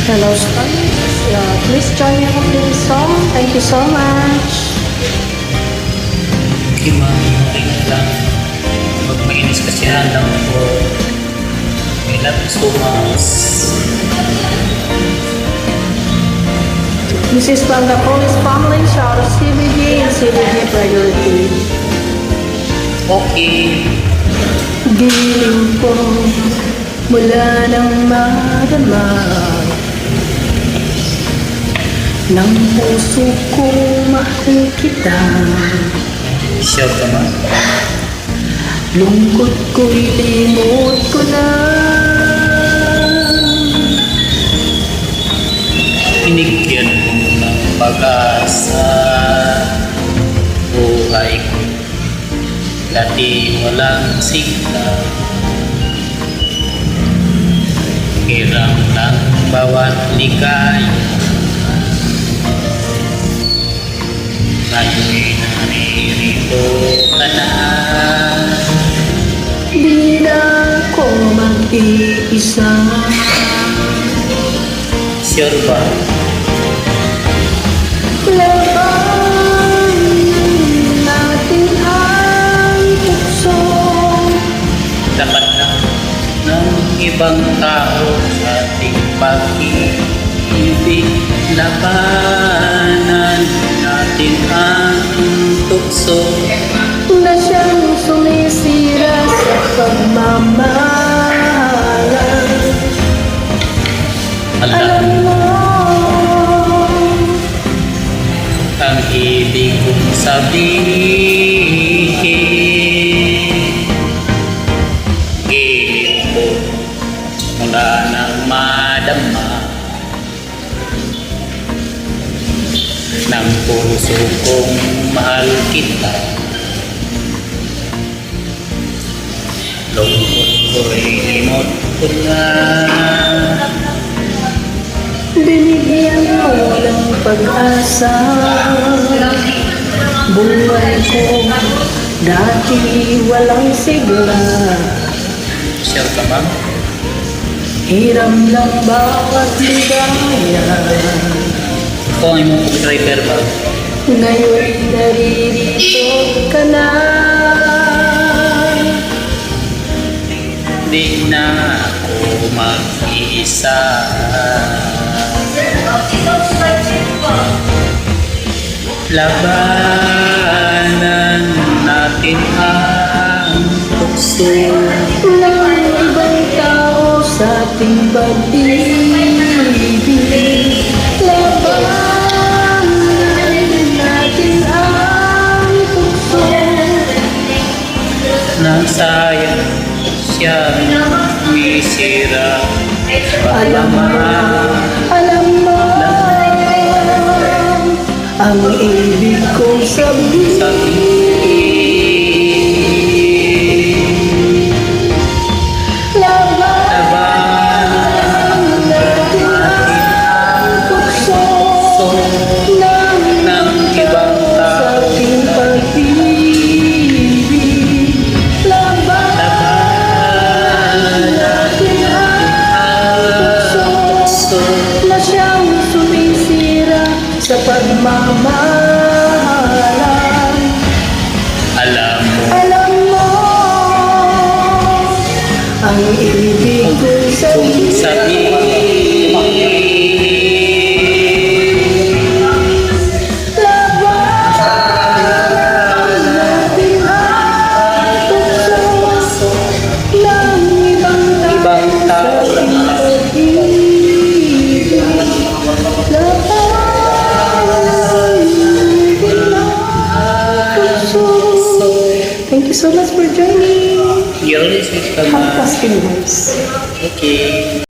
Hello, students. Please join me on this song. Thank you so much. Okay, ma'am. Okay lang. Huwag mainis kasi lang po. I love you so much. This is from the Police family. Shout out CBG and CBG priority. Okay. Giling ko mula nang madama ng puso ko, mahal kita. Sure ka, ma'am? Lungkot ko'y limot ko na. Binigyan mo ng pag-asa buhay ko, dati walang sigla. Hirang ng bawat ligaya, ngayon'y naririto ka na. Di na ako mag-iisa. Sure ba? Laban natin ang tukso. Dapat na ng ibang tao sa ating pag-ibig. Labanan natin ang tukso Na siyang sumisira sa pagmamahalan. Alam mo, ang ibig kong sabihin. Gilid ko mula nang madama ng puso kong mahal kita. Lungkot ko'y limot ko na. binigyan mo ng pag-asa. Buhay ko dati walang sigla. Sure ka, ma'am? Hiram ng bawat ligaya. Kung ay mong driver, ma'am? Ngayon'y naririto ka na. Di na ako mag-iisa. Labanan natin ang tukso Ng ibang tao sa ating pag-ibig. Labanan natin ang tukso. nang sayang siya misira. Alam mo, alam mo, ang ibig kong sabihin. Labanan natin ang tukso ng ibang tao sa ating pag-ibig. Labanan natin ang tukso na siyang sumisira sa pagmamahalan. Alam mo, Alam mo, ang ibig kong kung sabihin. Labanan natin ang tukso ng ibang tao sa ating pag-ibig. Thank you so much for joining. you're listening to Have positive vibes. Okay.